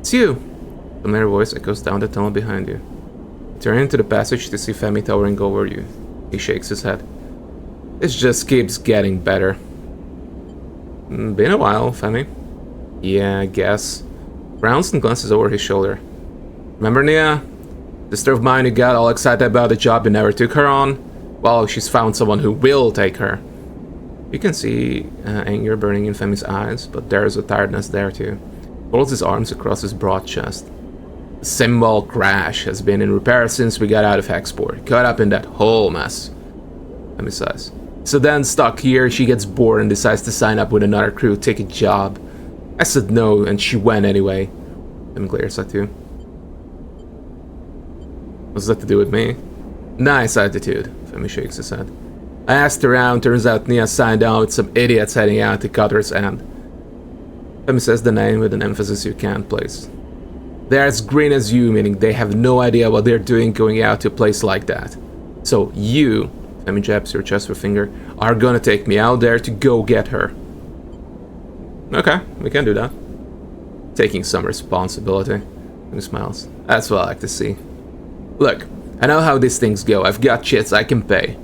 It's you! A familiar voice echoes down the tunnel behind you. You turn into the passage to see Femi towering over you. He shakes his head. This just keeps getting better. Been a while, Femi. Yeah, I guess. Frowns and glances over his shoulder. Remember Nia? Sister of mine who got all excited about the job you never took her on? Well, she's found someone who will take her. You can see anger burning in Femi's eyes, but there's a tiredness there too. He folds his arms across his broad chest. The cymbal crash has been in repair since we got out of Hexport. Caught up in that whole mess. Femi sighs. So then, stuck here, she gets bored and decides to sign up with another crew, take a job. I said no, and she went anyway. Femi glares at you. What's that to do with me? Nice attitude, Femi shakes his head. I asked around, turns out Nia signed on with some idiots heading out to Cutter's End. Femi says the name with an emphasis you can't place. They're as green as you, meaning they have no idea what they're doing going out to a place like that. So you, Femi jabs your chest with a finger, are gonna take me out there to go get her. Okay, we can do that. Taking some responsibility. Femi smiles. That's what I like to see. Look, I know how these things go. I've got shits I can pay.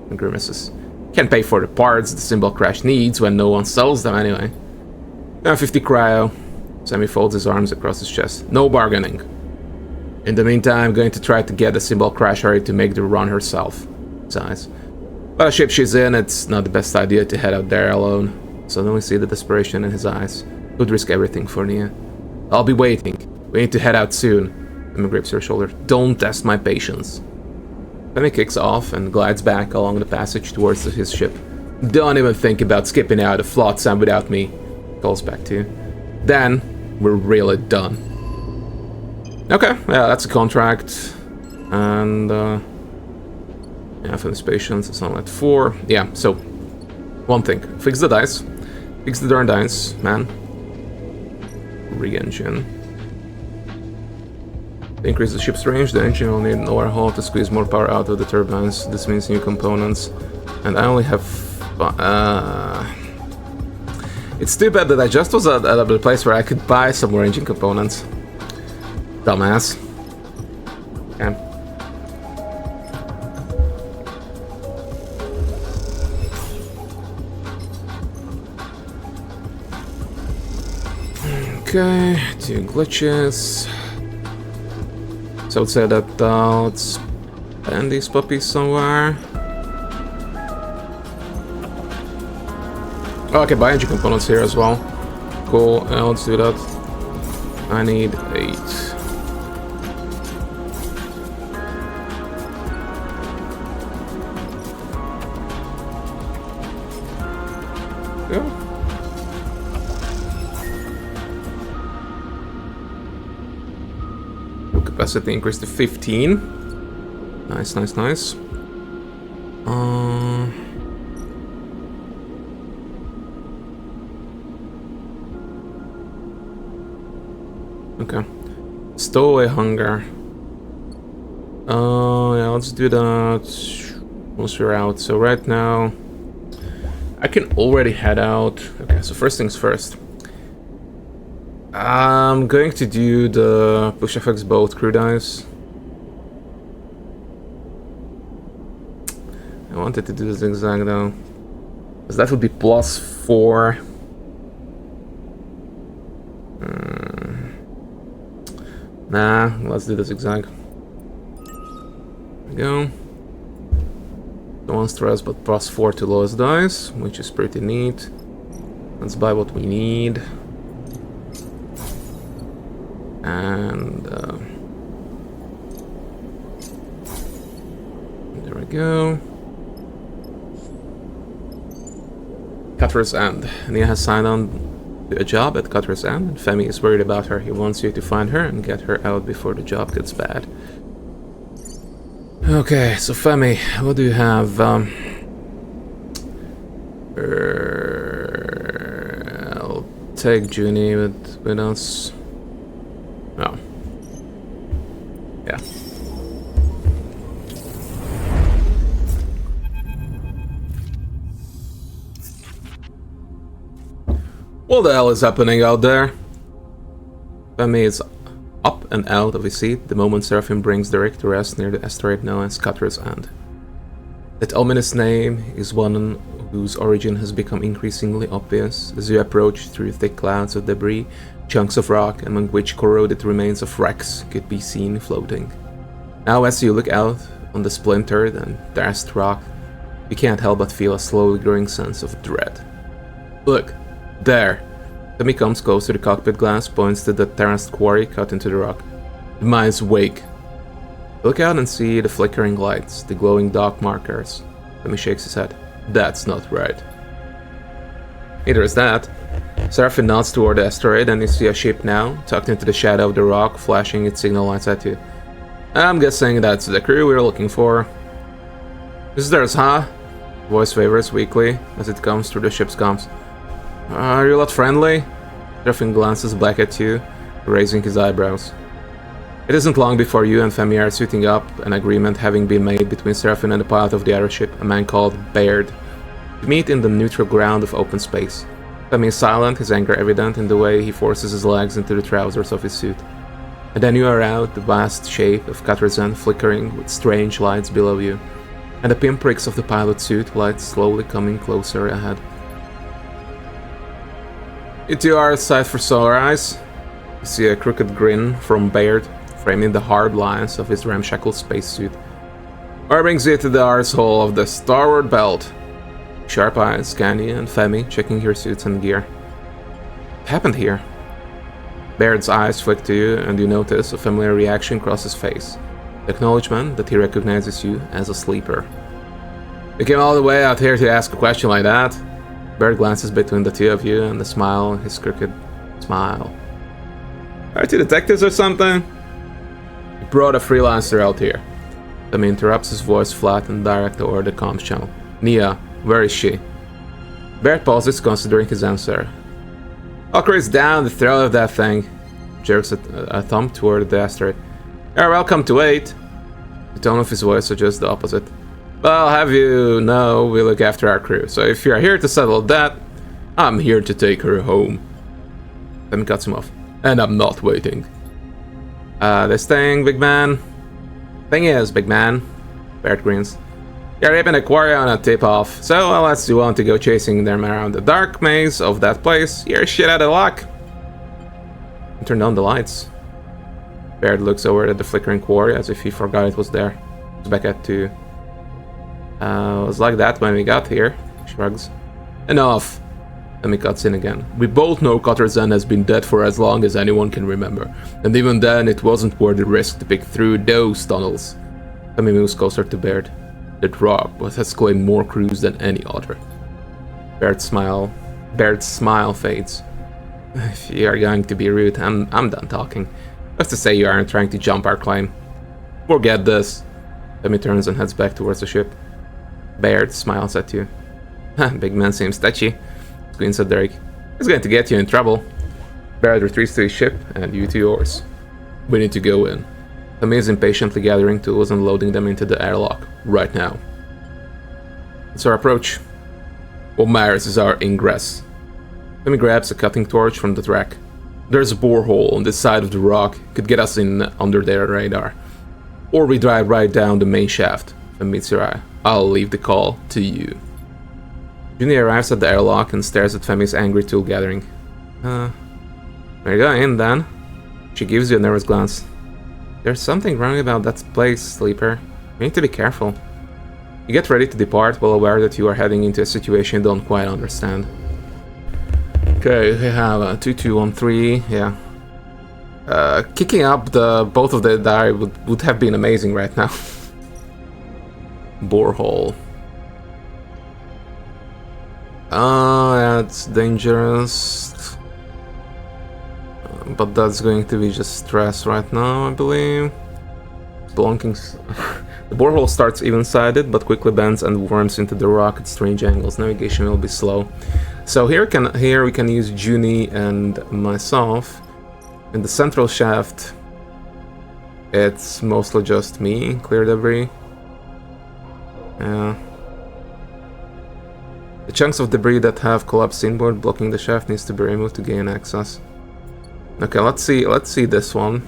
And grimaces. Can't pay for the parts the cymbal crash needs when no one sells them anyway. 50 cryo. Sammy folds his arms across his chest. No bargaining. In the meantime, I'm going to try to get the cymbal crash ready to make the run herself. Sighs. But the ship she's in, it's not the best idea to head out there alone. Suddenly see the desperation in his eyes. Would risk everything for Nia. I'll be waiting. We need to head out soon. Femi grips her shoulder. Don't test my patience. Femi kicks off and glides back along the passage towards his ship. Don't even think about skipping out of Flotsam without me. Calls back to you. Then, we're really done. Okay, yeah, that's a contract. And, yeah, Femi's patience is on at 4. Yeah, so, one thing. Fix the dice. Fix the darn dice, man. Re-engine. Increase the ship's range, the engine will need an overhaul to squeeze more power out of the turbines. This means new components. And I only have... It's too bad that I just was at a place where I could buy some more engine components. Dumbass. Okay. Okay, 2 glitches. So I would say that let's ban these puppies somewhere. Oh, okay, buy engine components here as well. Cool, let's do that. I need 8. Go. Capacity increased to 15. Nice, nice, nice. Okay. Stowaway hunger. Yeah, let's do that once we're out. So right now, I can already head out. Okay, so first things first. I'm going to do the push effects both crew dice. I wanted to do the zigzag though, because that would be +4. Nah, let's do the zigzag. There we go. No one stress, but +4 to lowest dice, which is pretty neat. Let's buy what we need. And there we go. Cutter's End. Nia has signed on to a job at Cutter's End, and Femi is worried about her. He wants you to find her and get her out before the job gets bad. Okay, so Femi, what do you have? I'll take Junie with us. Oh. Yeah. What the hell is happening out there? Femi is up and out of his seat the moment Seraphim brings Derek to rest near the asteroid known as Cutter's End. That ominous name is one whose origin has become increasingly obvious as you approach through thick clouds of debris, chunks of rock among which corroded remains of wrecks could be seen floating. Now as you look out on the splintered and dashed rock, you can't help but feel a slowly growing sense of dread. Look, there! Femi comes close to the cockpit glass, points to the terraced quarry cut into the rock. The mine's wake. Look out and see the flickering lights, the glowing dark markers. Femi shakes his head. That's not right. Neither is that. Seraphim nods toward the asteroid and you see a ship now, tucked into the shadow of the rock, flashing its signal lights at you. I'm guessing that's the crew we're looking for. Visitors, huh? Voice wavers weakly as it comes through the ship's comms. Are you lot friendly? Seraphim glances back at you, raising his eyebrows. It isn't long before you and Femi are suiting up, an agreement having been made between Seraphim and the pilot of the other ship, a man called Baird, to meet in the neutral ground of open space. Femi is silent, his anger evident in the way he forces his legs into the trousers of his suit. And then you are out, the vast shape of Cutter's End flickering with strange lights below you, and the pinpricks of the pilot's suit lights slowly coming closer ahead. You two are a sight for sore eyes. You see a crooked grin from Baird, framing the hard lines of his ramshackle spacesuit. What brings you to the arsehole of the starboard belt? Sharp eyes scan you and Femi, checking your suits and gear. What happened here? Baird's eyes flick to you and you notice a familiar reaction cross his face. The acknowledgement that he recognizes you as a sleeper. You came all the way out here to ask a question like that? Baird glances between the two of you and the smile, his crooked smile. Are you detectives or something? You brought a freelancer out here. Femi interrupts, his voice flat and direct over the comms channel. Nia, where is she? Baird pauses, considering his answer. Walker is down the throat of that thing. Jerks a thumb toward the asteroid. You're welcome to wait. The tone of his voice suggests the opposite. Well, I'll have you know we look after our crew, so if you're here to settle that, I'm here to take her home. Femi cuts him off. And I'm not waiting. This thing, big man? Thing is, big man. Baird grins. You're ripping a quarry on a tip-off, so unless you want to go chasing them around the dark maze of that place, you're shit out of luck. Turn on the lights. Baird looks over at the flickering quarry as if he forgot it was there. It's back at 2. It was like that when we got here. Shrugs. Enough. Femi cuts in again. We both know Cutter's End has been dead for as long as anyone can remember. And even then, it wasn't worth the risk to pick through those tunnels. Femi moves closer to Baird. That rock has claimed more crews than any other. Baird's smile fades. If you are going to be rude, I'm done talking. Just to say you aren't trying to jump our claim. Forget this. Femi turns and heads back towards the ship. Baird smiles at you. Big man seems touchy. Squints at Derek. He's going to get you in trouble. Baird retreats to his ship, and you to yours. We need to go in. Femi is impatiently gathering tools and loading them into the airlock, right now. It's our approach. What matters is our ingress. Femi grabs a cutting torch from the track. There's a borehole on this side of the rock, could get us in under their radar. Or we drive right down the main shaft. Femi meets your eye. I'll leave the call to you. Junie arrives at the airlock and stares at Femi's angry tool gathering. Where you going, then? She gives you a nervous glance. There's something wrong about that place, Sleeper. You need to be careful. You get ready to depart, well aware that you are heading into a situation you don't quite understand. Okay, we have a 2213, yeah. Kicking up both of the die would have been amazing right now. Borehole. That's dangerous. But that's going to be just stress right now, I believe. Blunking. The borehole starts even-sided, but quickly bends and worms into the rock at strange angles. Navigation will be slow. So here we can use Junie and myself. In the central shaft, it's mostly just me, clear debris. The chunks of debris that have collapsed inward blocking the shaft needs to be removed to gain access. Okay, let's see this one.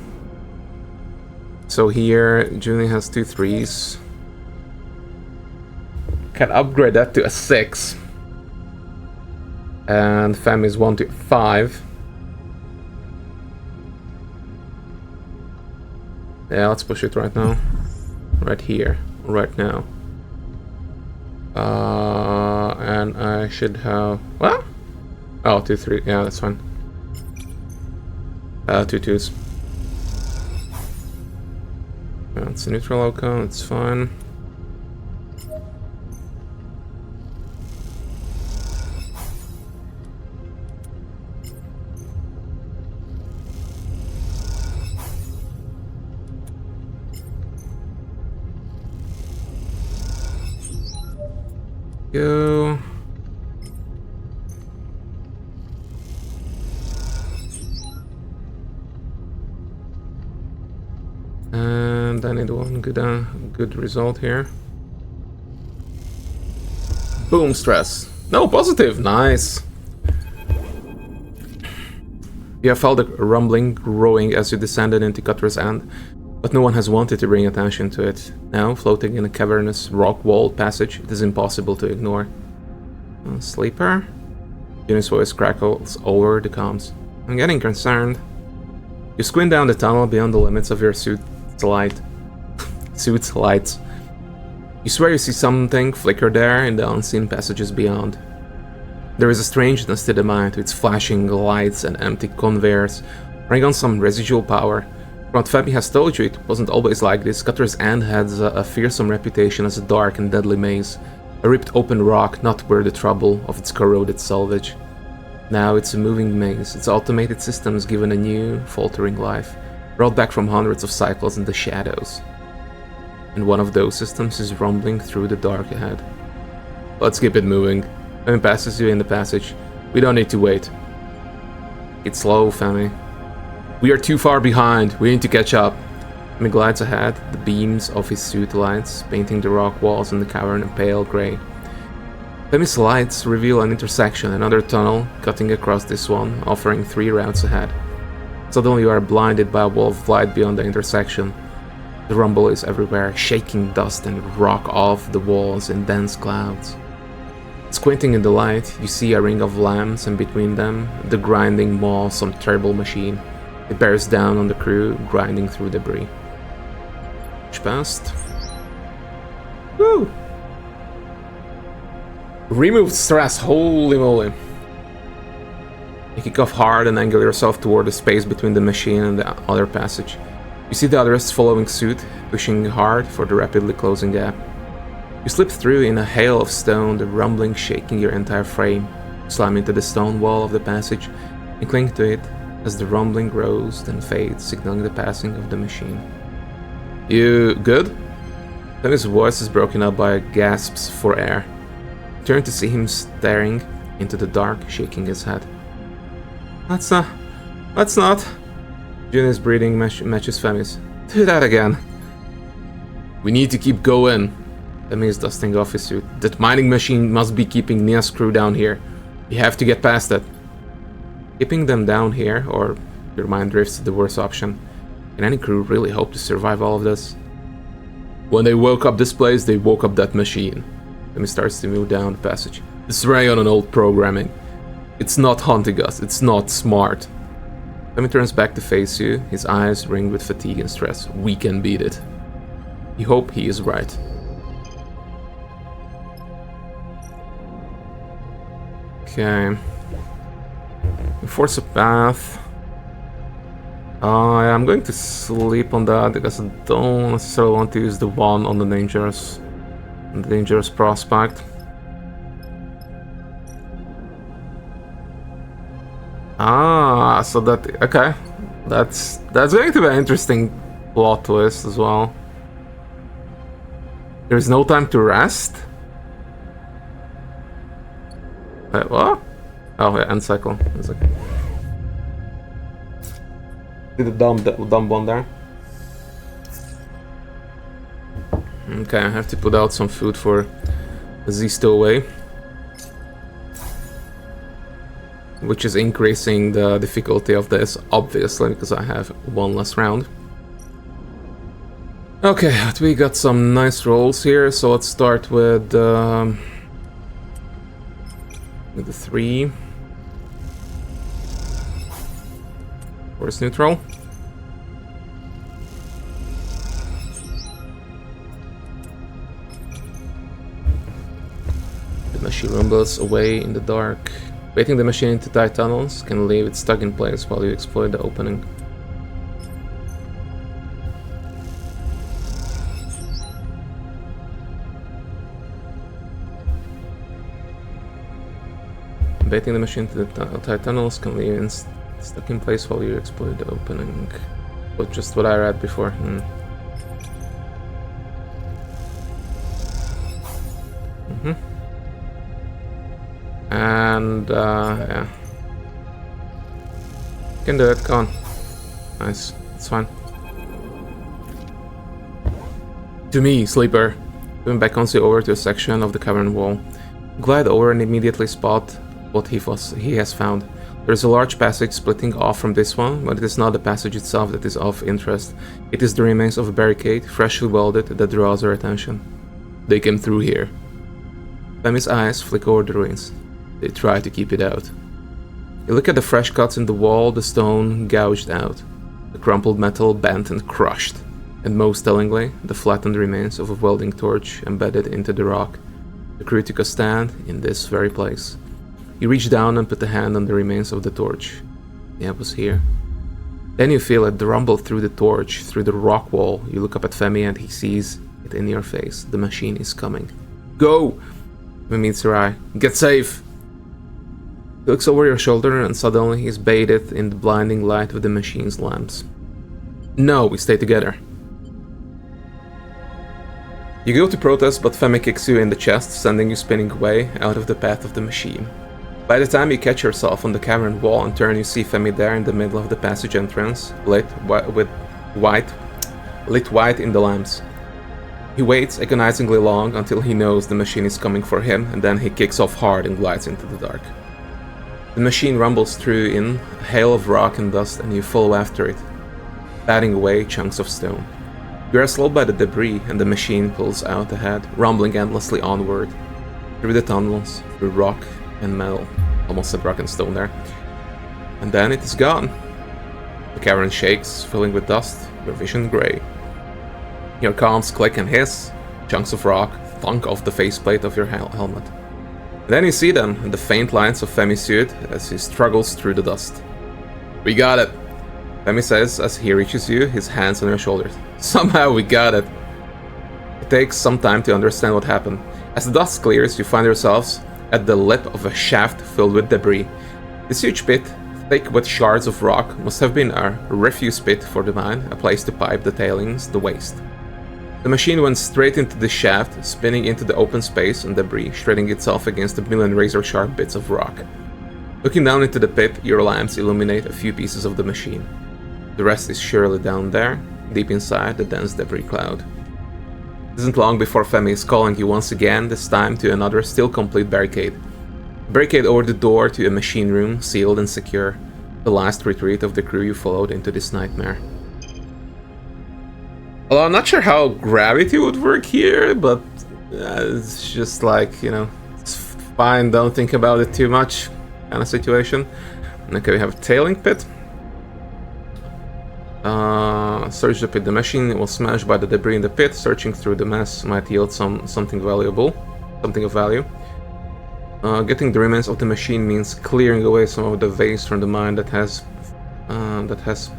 So here, Junie has 2 3s. Can upgrade that to a 6. And Femi is 1 to 5. Yeah, let's push it right now. Right here. Right now. And I should have... What? Oh, 2 3. Yeah, that's fine. 2 2s. That's a neutral outcome, it's fine. Go. And I need one good result here. Boom, stress. No, positive, nice. You have felt a rumbling growing as you descended into Cutter's End, but no one has wanted to bring attention to it. Now, floating in a cavernous rock-walled passage, it is impossible to ignore. Sleeper? Junie's voice crackles over the comms. I'm getting concerned. You squint down the tunnel beyond the limits of your suit's lights. You swear you see something flicker there in the unseen passages beyond. There is a strangeness to the mind, with its flashing lights and empty conveyors, running on some residual power. From what Femi has told you, it wasn't always like this. Cutter's End has a fearsome reputation as a dark and deadly maze. A ripped open rock, not worth the trouble of its corroded salvage. Now it's a moving maze, its automated systems given a new, faltering life, brought back from hundreds of cycles in the shadows. And one of those systems is rumbling through the dark ahead. Let's keep it moving. Femi passes you in the passage. We don't need to wait. It's slow, Femi. We are too far behind. We need to catch up. Femi glides ahead, the beams of his suit lights painting the rock walls in the cavern a pale grey. Femi's lights reveal an intersection, another tunnel cutting across this one, offering 3 routes ahead. Suddenly you are blinded by a wall of light beyond the intersection. The rumble is everywhere, shaking dust and rock off the walls in dense clouds. Squinting in the light, you see a ring of lamps, and between them, the grinding maw of some terrible machine. It bears down on the crew, grinding through debris. Push past. Woo! Removed stress, holy moly. You kick off hard and angle yourself toward the space between the machine and the other passage. You see the others following suit, pushing hard for the rapidly closing gap. You slip through in a hail of stone, the rumbling shaking your entire frame. You slam into the stone wall of the passage and cling to it as the rumbling grows then fades, signaling the passing of the machine. You good? Then his voice is broken up by gasps for air. You turn to see him staring into the dark, shaking his head. Let's not. Junie's breathing matches Femi's. Do that again. We need to keep going. Femi is dusting off his suit. That mining machine must be keeping Nia's crew down here. We have to get past it. Keeping them down here, or your mind drifts to the worst option. Can any crew really hope to survive all of this? When they woke up this place, they woke up that machine. Femi starts to move down the passage. This is running on an old programming. It's not hunting us, it's not smart. Femi turns back to face you, his eyes ringed with fatigue and stress. We can beat it. You hope he is right. Okay. Force a path. I'm going to sleep on that because I don't necessarily want to use the one on the dangerous prospect. So that, okay. That's going to be an interesting plot twist as well. There's no time to rest? Wait, what? Oh yeah, end cycle. It's okay. Did the dumb one there. Okay, I have to put out some food for Z stowaway. which is increasing the difficulty of this, obviously, because I have one less round. Okay, but we got some nice rolls here, so let's start with the 3. Force neutral. The machine rumbles away in the dark. Waiting the machine into tight tunnels can leave it stuck in place while you explore the opening. Baiting the machine to the tight tunnels can leave it stuck in place while you explore the opening. But just what I read before. And yeah. Can do it, come on. Nice, it's fine. To me, sleeper. Going back on over to a section of the cavern wall. Glide over and immediately spot what he has found. There is a large passage splitting off from this one, but it is not the passage itself that is of interest. It is the remains of a barricade, freshly welded, that draws our attention. They came through here. Femi's eyes flick over the ruins. They try to keep it out. You look at the fresh cuts in the wall, the stone gouged out, the crumpled metal bent and crushed, and most tellingly, the flattened remains of a welding torch embedded into the rock. The crew took a stand in this very place. You reach down and put a hand on the remains of the torch. Yeah, it was here. Then you feel it rumble through the torch, through the rock wall. You look up at Femi and he sees it in your face. The machine is coming. Go! Femi meets your eye. Get safe! He looks over your shoulder and suddenly he's bathed in the blinding light of the machine's lamps. No, we stay together. You go to protest, but Femi kicks you in the chest, sending you spinning away out of the path of the machine. By the time you catch yourself on the cavern wall and turn, you see Femi there in the middle of the passage entrance, lit white in the lamps. He waits agonizingly long until he knows the machine is coming for him, and then he kicks off hard and glides into the dark. The machine rumbles through in a hail of rock and dust, and you follow after it, batting away chunks of stone. You are slowed by the debris, and the machine pulls out ahead, rumbling endlessly onward, through the tunnels, through rock and metal. Almost said rock and stone there. And then it is gone. The cavern shakes, filling with dust, your vision grey. Your comms click and hiss, chunks of rock thunk off the faceplate of your helmet. And then you see them, in the faint lines of Femi's suit, as he struggles through the dust. We got it, Femi says as he reaches you, his hands on your shoulders. Somehow we got it. It takes some time to understand what happened. As the dust clears, you find yourselves at the lip of a shaft filled with debris. This huge pit, thick with shards of rock, must have been a refuse pit for the mine, a place to pipe the tailings, the waste. The machine went straight into the shaft, spinning into the open space and debris, shredding itself against a million razor-sharp bits of rock. Looking down into the pit, your lamps illuminate a few pieces of the machine. The rest is surely down there, deep inside the dense debris cloud. It isn't long before Femi is calling you once again, this time to another still complete barricade. A barricade over the door to a machine room, sealed and secure. The last retreat of the crew you followed into this nightmare. Although I'm not sure how gravity would work here, but it's just like, you know, it's fine, don't think about it too much kind of situation. Okay, we have a tailing pit. Search the pit. The machine was smashed by the debris in the pit. Searching through the mess might yield something valuable, something of value. Getting the remains of the machine means clearing away some of the waste from the mine that has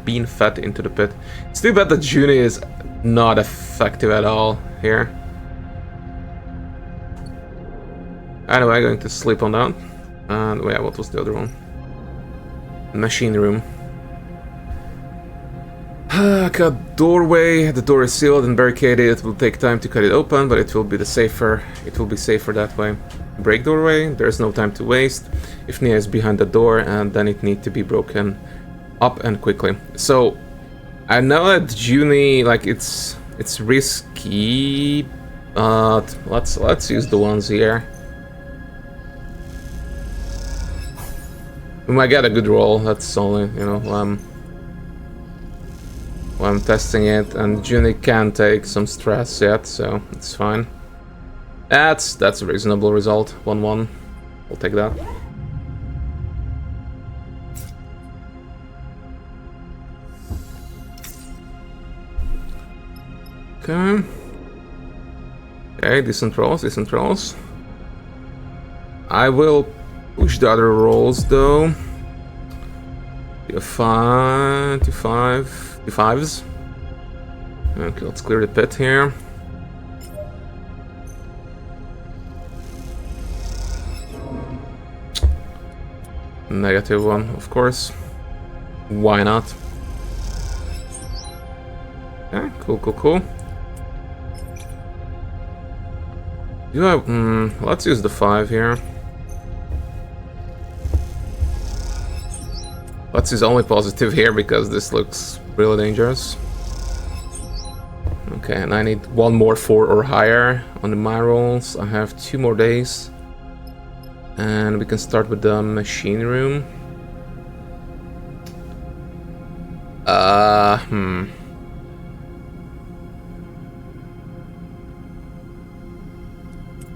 been fed into the pit. It's too bad that Juni is not effective at all here. Anyway, going to sleep on that. And yeah, what was the other one? Machine room. Cut doorway. The door is sealed and barricaded. It will take time to cut it open, but it will be safer that way. Break doorway. There's no time to waste. If Nia is behind the door, and then it needs to be broken up and quickly. So I know that Juni, like, it's risky, but let's use the ones here. We might get a good roll, that's only, you know, while I'm testing it, and Junie can take some stress yet, so it's fine. That's a reasonable result, 1-1. We'll take that. Okay. Okay, decent rolls. I will push the other rolls though. To 5s. Okay, let's clear the pit here. -1, of course. Why not? Okay, cool. Do I... let's use the 5 here. Let's use only positive here because this looks really dangerous. Okay, and I need 1 more 4 or higher on the my rolls. I have 2 more days. And we can start with the machine room.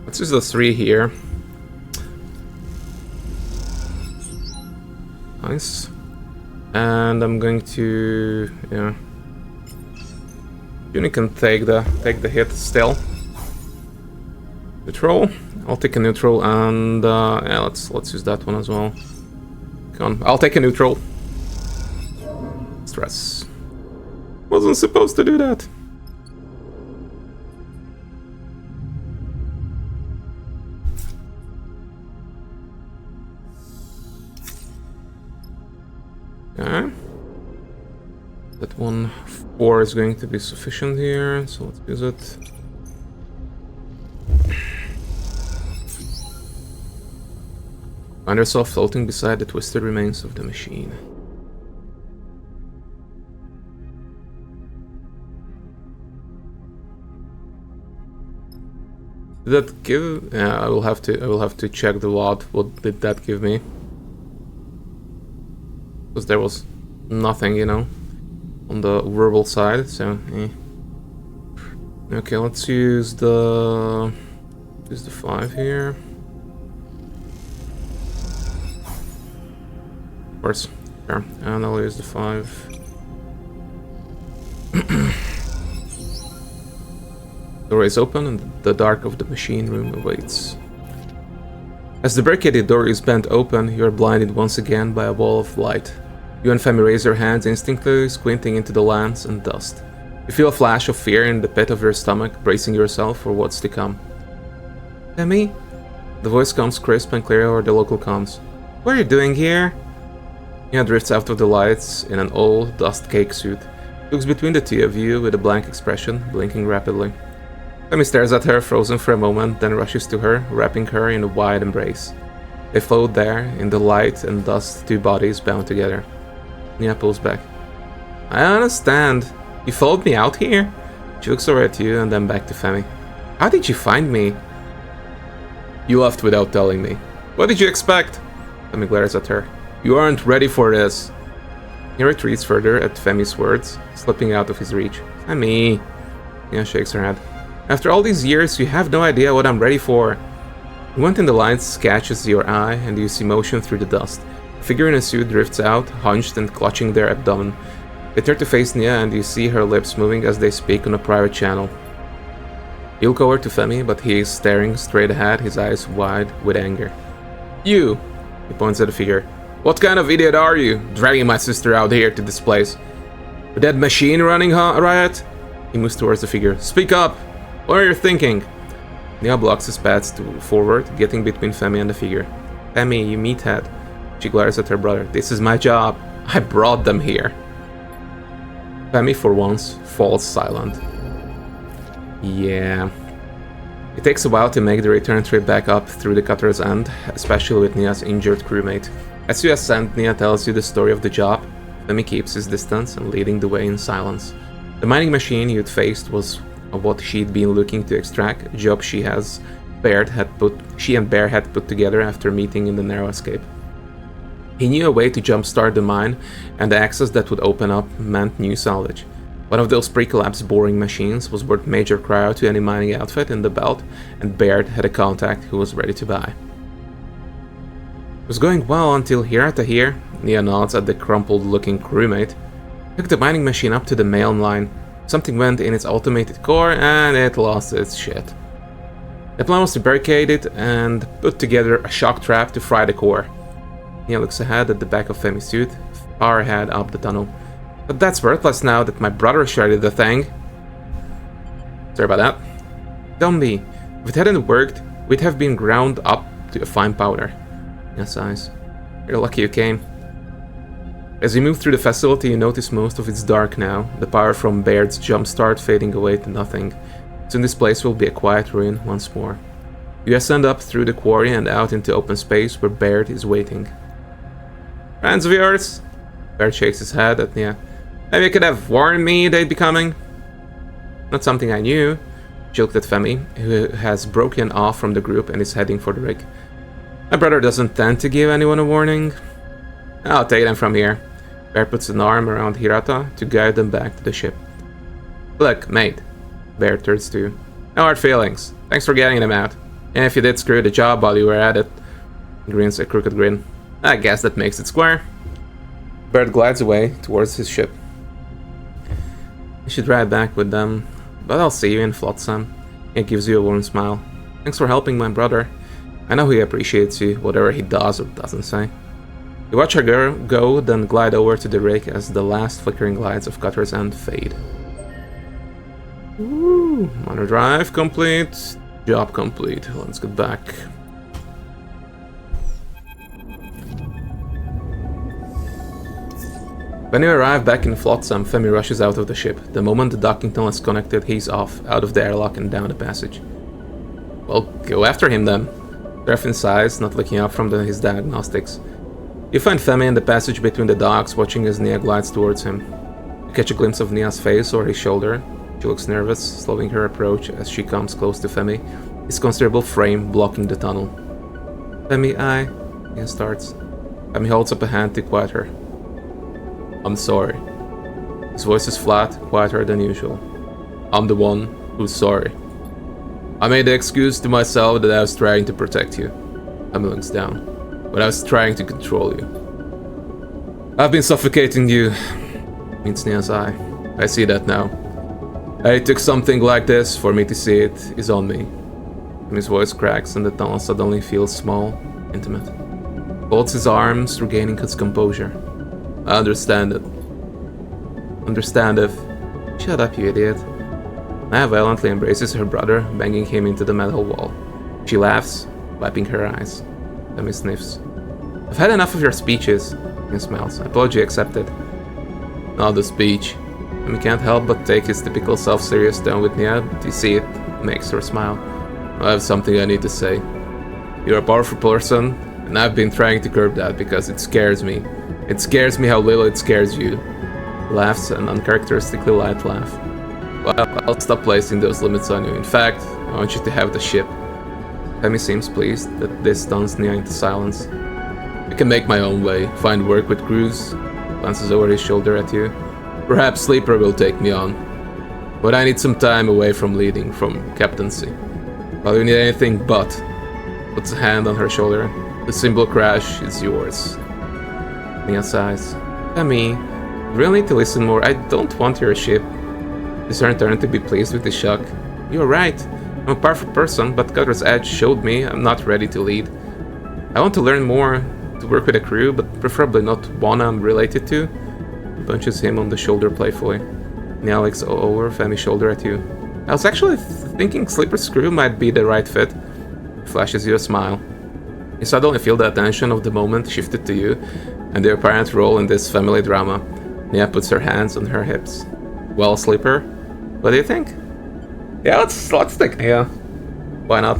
Let's use the 3 here. Nice. And I'm going to, yeah. Junie can take the hit still. Neutral. I'll take a neutral, and yeah, let's use that one as well. Come on, I'll take a neutral. Stress. Wasn't supposed to do that. Okay. That 1-4 is going to be sufficient here, so let's use it. Find yourself floating beside the twisted remains of the machine. Did that give? Yeah, I will have to check the lot. What did that give me? Because there was nothing, you know, on the verbal side. So, okay, let's use the 5 here. Of course, sure. And I'll use the 5. The door is open and the dark of the machine room awaits. As the barricaded door is bent open, you are blinded once again by a wall of light. You and Femi raise your hands instinctively, squinting into the lamps and dust. You feel a flash of fear in the pit of your stomach, bracing yourself for what's to come. Femi? The voice comes crisp and clear over the local comms. What are you doing here? Nia drifts out of the lights in an old, dust-caked suit. She looks between the two of you with a blank expression, blinking rapidly. Femi stares at her, frozen for a moment, then rushes to her, wrapping her in a wide embrace. They float there, in the light and dust, 2 bodies bound together. Nia pulls back. I understand. You followed me out here? She looks over at you and then back to Femi. How did you find me? You left without telling me. What did you expect? Femi glares at her. You aren't ready for this. He retreats further at Femi's words, slipping out of his reach. Femi. Nia shakes her head. After all these years, you have no idea what I'm ready for. One in the lights catches your eye, and you see motion through the dust. A figure in a suit drifts out, hunched and clutching their abdomen. They turn to face Nia, and you see her lips moving as they speak on a private channel. You look over to Femi, but he is staring straight ahead, his eyes wide with anger. You! He points at the figure. What kind of idiot are you, dragging my sister out here to this place? With that machine running riot? He moves towards the figure. Speak up! What are you thinking? Nia blocks his path forward, getting between Femi and the figure. Femi, you meathead. She glares at her brother. This is my job. I brought them here. Femi, for once, falls silent. Yeah. It takes a while to make the return trip back up through the cutter's end, especially with Nia's injured crewmate. As you ascend, Nia tells you the story of the job. Femi keeps his distance and leading the way in silence. The mining machine you'd faced was what she'd been looking to extract, a job she and Bear had put together after meeting in the narrow escape. He knew a way to jumpstart the mine, and the access that would open up meant new salvage. One of those pre-collapse boring machines was worth major cryo to any mining outfit in the belt, and Baird had a contact who was ready to buy. It was going well until Hirata here, Nia nods at the crumpled-looking crewmate, took the mining machine up to the main line. Something went in its automated core, and it lost its shit. The plan was to barricade it and put together a shock trap to fry the core. Nia looks ahead at the back of Femi's suit, far ahead up the tunnel. But that's worthless now that my brother shredded the thing. Sorry about that. Don't be. If it hadn't worked, we'd have been ground up to a fine powder. Nia sighs. You're lucky you came. As you move through the facility, you notice most of it's dark now, the power from Baird's jumpstart fading away to nothing. Soon this place will be a quiet ruin once more. You ascend up through the quarry and out into open space where Baird is waiting. Friends of yours? Baird shakes his head at Nia. Maybe you could have warned me they'd be coming. Not something I knew, joked at Femi, who has broken off from the group and is heading for the rig. My brother doesn't tend to give anyone a warning. I'll take them from here. Baird puts an arm around Hirata to guide them back to the ship. Look, mate. Baird turns to you. No hard feelings. Thanks for getting them out. And if you did screw the job while you were at it. He grins a crooked grin. I guess that makes it square. Baird glides away towards his ship. You should ride back with them, but I'll see you in Flotsam. He gives you a warm smile. Thanks for helping my brother. I know he appreciates you, whatever he does or doesn't say. You watch her go, then glide over to the rig as the last flickering lights of Cutter's End fade. Woo! Minor drive complete. Job complete. Let's get back. When you arrive back in Flotsam, Femi rushes out of the ship. The moment the docking tunnel is connected, he's off, out of the airlock and down the passage. Well, go after him then. Refin sighs, not looking up from his diagnostics. You find Femi in the passage between the docks, watching as Nia glides towards him. You catch a glimpse of Nia's face or his shoulder. She looks nervous, slowing her approach as she comes close to Femi, his considerable frame blocking the tunnel. Femi, Nia starts. Femi holds up a hand to quiet her. I'm sorry. His voice is flat, quieter than usual. I'm the one who's sorry. I made the excuse to myself that I was trying to protect you. Femi looks down. But I was trying to control you. I've been suffocating you, meets Nia's eye. I see that now. It took something like this for me to see it is on me. His voice cracks and the tunnel suddenly feels small, intimate. Folds his arms, regaining his composure. I understand it. Understand if... Shut up, you idiot. Nia violently embraces her brother, banging him into the metal wall. She laughs, wiping her eyes. Femi sniffs. I've had enough of your speeches. He smiles. Apology accepted. Not the speech. Femi can't help but take his typical self-serious tone with Nia. You see it makes her smile. I have something I need to say. You're a powerful person, and I've been trying to curb that because it scares me. It scares me how little it scares you. He laughs an uncharacteristically light laugh. Well, I'll stop placing those limits on you. In fact, I want you to have the ship. Femi seems pleased that this stuns Nia into silence. I can make my own way, find work with crews. Glances over his shoulder at you. Perhaps Sleeper will take me on. But I need some time away from leading, from captaincy. Well, you need anything but. Puts a hand on her shoulder. The symbol crash is yours. Nia sighs. Femi, you really need to listen more. I don't want your ship. Discern turned to be pleased with the shock. You're right. I'm a powerful person, but Cutter's Edge showed me I'm not ready to lead. I want to learn more, to work with a crew, but preferably not one I'm related to. He punches him on the shoulder playfully. Nia looks over Femi's shoulder at you. I was actually thinking Sleeper's crew might be the right fit. He flashes you a smile. You suddenly feel the attention of the moment shifted to you, and their apparent role in this family drama. Nia puts her hands on her hips. Well, Sleeper, what do you think? Yeah, let's think. Yeah, why not?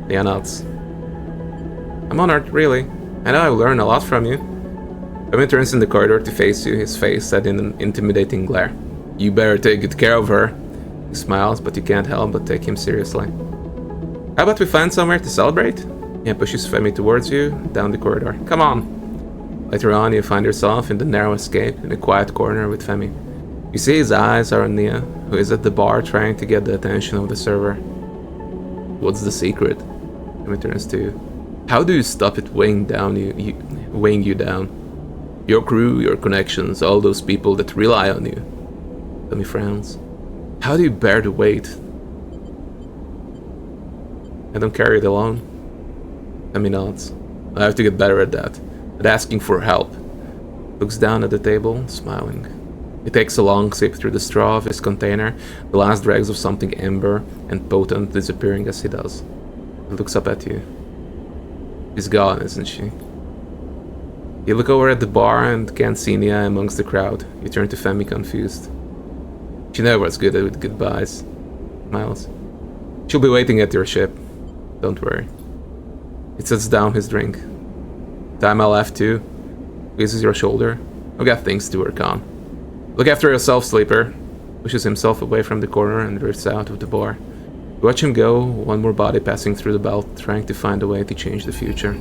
Nia nods. I'm honored, really. I know I will learn a lot from you. Femi turns in the corridor to face you, his face set in an intimidating glare. You better take good care of her. He smiles, but you can't help but take him seriously. How about we find somewhere to celebrate? Nia pushes Femi towards you, down the corridor. Come on. Later on, you find yourself in the narrow escape in a quiet corner with Femi. You see his eyes are on Nia, who is at the bar trying to get the attention of the server. What's the secret? Femi turns to you. How do you stop it weighing you down? Your crew, your connections, all those people that rely on you. Femi frowns. How do you bear the weight? I don't carry it alone. Femi nods. I have to get better at that. At asking for help. Looks down at the table, smiling. He takes a long sip through the straw of his container, the last dregs of something amber and potent disappearing as he does. He looks up at you. She's gone, isn't she? You look over at the bar and can't see Nia amongst the crowd. You turn to Femi confused. She never was good with goodbyes. Smiles. She'll be waiting at your ship. Don't worry. He sets down his drink. Time I left too. Squeezes your shoulder. I've got things to work on. Look after yourself, sleeper. Pushes himself away from the corner and drifts out of the bar. You watch him go, one more body passing through the belt, trying to find a way to change the future.